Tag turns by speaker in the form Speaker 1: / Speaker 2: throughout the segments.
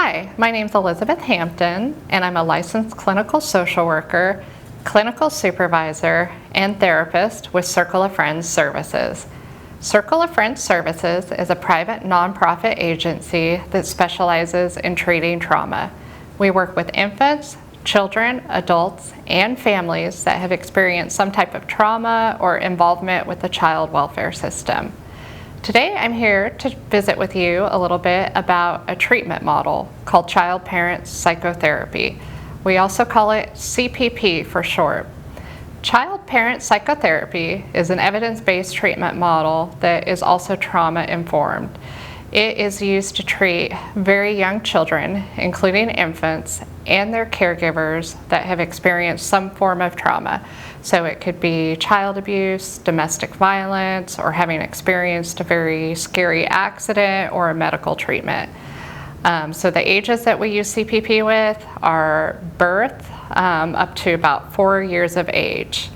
Speaker 1: Hi, my name is Elizabeth Hampton, and I'm a licensed clinical social worker, clinical supervisor, and therapist with Circle of Friends Services. Circle of Friends Services is a private nonprofit agency that specializes in treating trauma. We work with infants, children, adults, and families that have experienced some type of trauma or involvement with the child welfare system. Today I'm here to visit with you a little bit about a treatment model called Child Parent Psychotherapy. We also call it CPP for short. Child Parent Psychotherapy is an evidence-based treatment model that is also trauma-informed. It is used to treat very young children, including infants, and their caregivers that have experienced some form of trauma. So it could be child abuse, domestic violence, or having experienced a very scary accident or a medical treatment. So the ages that we use CPP with are birth up to about 4 years of age.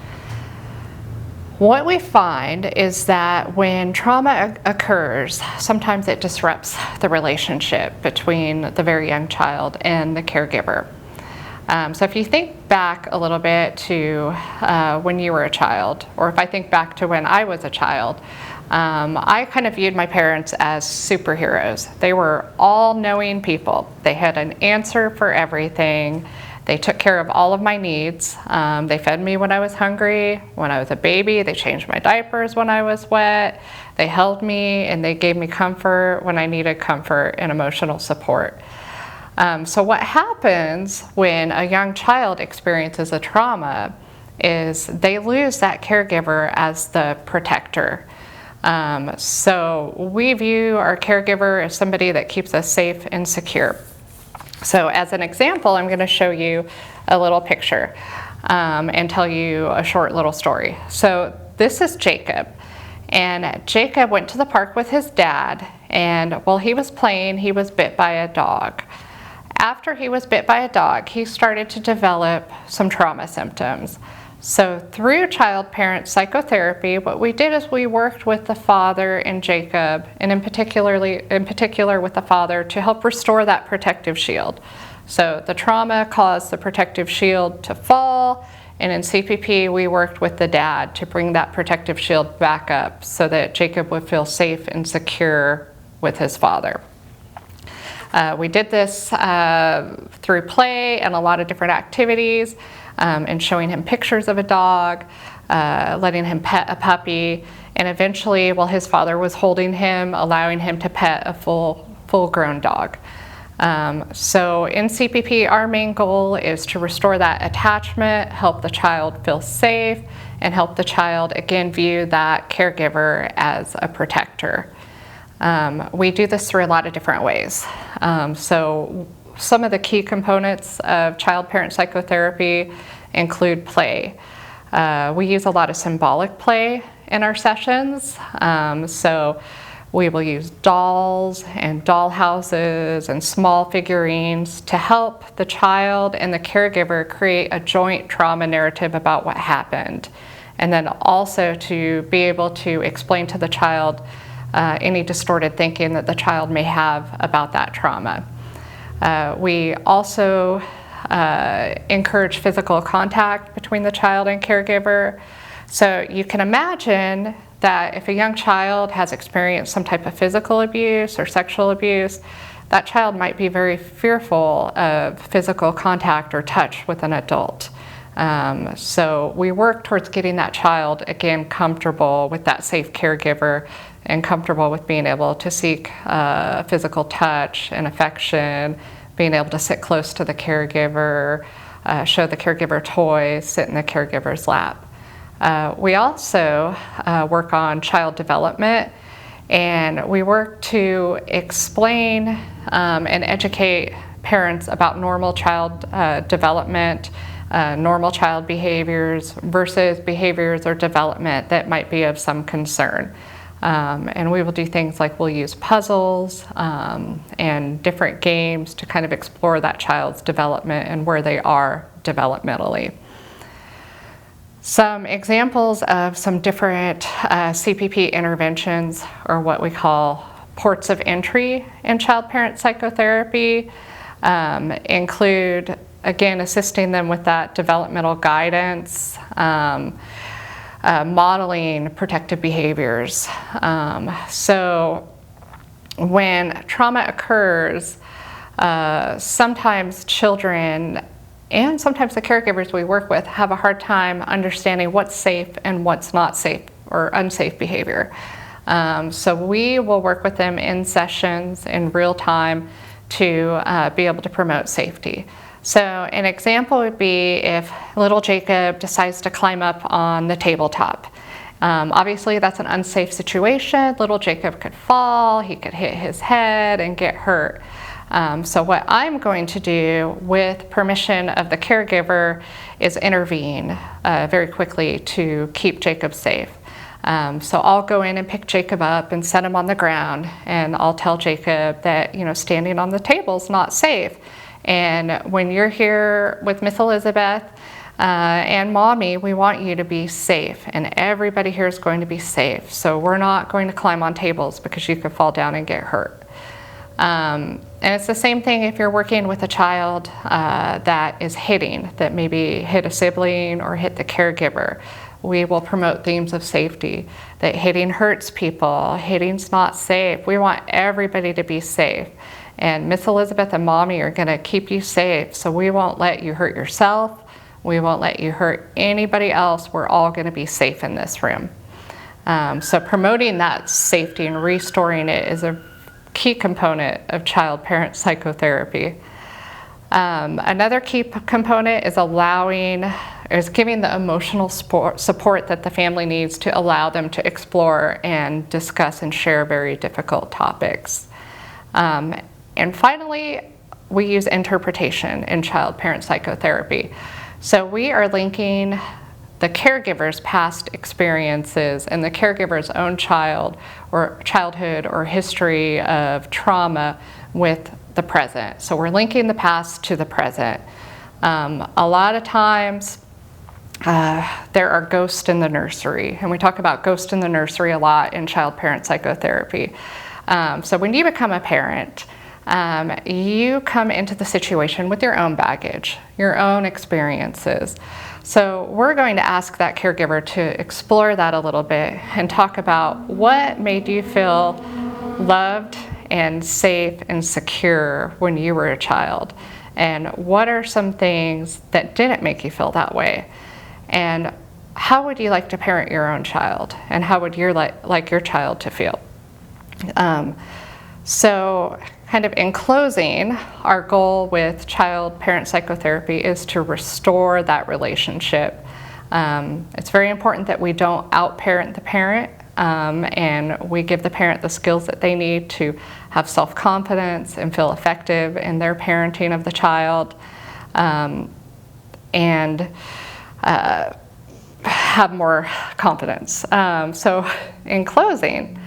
Speaker 1: What we find is that when trauma occurs, sometimes it disrupts the relationship between the very young child and the caregiver. So if you think back a little bit to when you were a child, or if I think back to when I was a child, I kind of viewed my parents as superheroes. They were all-knowing people. They had an answer for everything. They took care of all of my needs. They fed me when I was hungry, when I was a baby. They changed my diapers when I was wet. They held me and they gave me comfort when I needed comfort and emotional support. So what happens when a young child experiences a trauma is they lose that caregiver as the protector. So we view our caregiver as somebody that keeps us safe and secure. So as an example, I'm going to show you a little picture and tell you a short little story. So this is Jacob, and Jacob went to the park with his dad, and while he was playing, he was bit by a dog. After he was bit by a dog, he started to develop some trauma symptoms. So through Child Parent Psychotherapy, what we did is we worked with the father and Jacob, and in particular with the father, to help restore that protective shield. So the trauma caused the protective shield to fall, and in CPP we worked with the dad to bring that protective shield back up so that Jacob would feel safe and secure with his father. We did this through play and a lot of different activities, and showing him pictures of a dog, letting him pet a puppy, and eventually, while his father was holding him, allowing him to pet a full-grown dog. So in CPP, our main goal is to restore that attachment, help the child feel safe, and help the child, again, view that caregiver as a protector. We do this through a lot of different ways. So some of the key components of child-parent psychotherapy include play. We use a lot of symbolic play in our sessions. So we will use dolls and doll houses and small figurines to help the child and the caregiver create a joint trauma narrative about what happened. And then also to be able to explain to the child any distorted thinking that the child may have about that trauma. We also encourage physical contact between the child and caregiver. So you can imagine that if a young child has experienced some type of physical abuse or sexual abuse, that child might be very fearful of physical contact or touch with an adult. So we work towards getting that child, again, comfortable with that safe caregiver and comfortable with being able to seek physical touch and affection, being able to sit close to the caregiver, show the caregiver toys, sit in the caregiver's lap. We also work on child development, and we work to explain and educate parents about normal child development, normal child behaviors versus behaviors or development that might be of some concern. And we will do things like we'll use puzzles and different games to kind of explore that child's development and where they are developmentally. Some examples of some different CPP interventions are what we call ports of entry in child parent psychotherapy. include, again, assisting them with that developmental guidance, modeling protective behaviors. So when trauma occurs, sometimes children and sometimes the caregivers we work with have a hard time understanding what's safe and what's not safe or unsafe behavior. So we will work with them in sessions in real time to be able to promote safety. So an example would be if little Jacob decides to climb up on the tabletop. Obviously that's an unsafe situation. Little Jacob could fall, he could hit his head and get hurt. So what I'm going to do with permission of the caregiver is intervene very quickly to keep Jacob safe. So I'll go in and pick Jacob up and set him on the ground, and I'll tell Jacob that, you know, standing on the table is not safe. And when you're here with Miss Elizabeth and Mommy, we want you to be safe, and everybody here is going to be safe. So we're not going to climb on tables because you could fall down and get hurt. And it's the same thing if you're working with a child that is hitting, that maybe hit a sibling or hit the caregiver. We will promote themes of safety, that hitting hurts people, hitting's not safe. We want everybody to be safe. And Miss Elizabeth and Mommy are gonna keep you safe, so we won't let you hurt yourself. We won't let you hurt anybody else. We're all gonna be safe in this room. So promoting that safety and restoring it is a key component of child-parent psychotherapy. Another key component is giving the emotional support that the family needs to allow them to explore and discuss and share very difficult topics. And finally, we use interpretation in child-parent psychotherapy. So we are linking the caregiver's past experiences and the caregiver's own childhood or history of trauma with the present. So we're linking the past to the present. A lot of times there are ghosts in the nursery, and we talk about ghosts in the nursery a lot in child-parent psychotherapy. So when you become a parent, you come into the situation with your own baggage, your own experiences. So we're going to ask that caregiver to explore that a little bit and talk about what made you feel loved and safe and secure when you were a child, and what are some things that didn't make you feel that way, and how would you like to parent your own child, and how would you like your child to feel. So kind of in closing, our goal with child-parent psychotherapy is to restore that relationship. It's very important that we don't out-parent the parent, and we give the parent the skills that they need to have self-confidence and feel effective in their parenting of the child, and have more confidence. So in closing,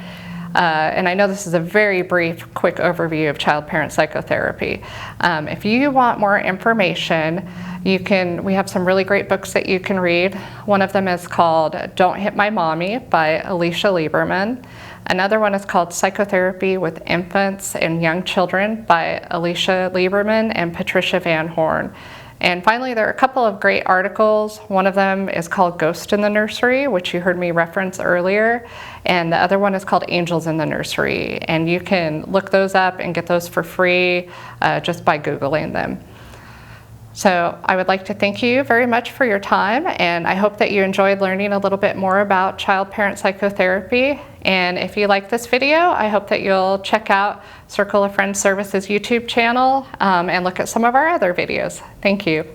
Speaker 1: and I know this is a very brief, quick overview of child-parent psychotherapy. If you want more information, we have some really great books that you can read. One of them is called Don't Hit My Mommy by Alicia Lieberman. Another one is called Psychotherapy with Infants and Young Children by Alicia Lieberman and Patricia Van Horn. And finally, there are a couple of great articles. One of them is called Ghost in the Nursery, which you heard me reference earlier. And the other one is called Angels in the Nursery. And you can look those up and get those for free just by Googling them. So I would like to thank you very much for your time, and I hope that you enjoyed learning a little bit more about child-parent psychotherapy. And if you like this video, I hope that you'll check out Circle of Friends Services YouTube channel and look at some of our other videos. Thank you.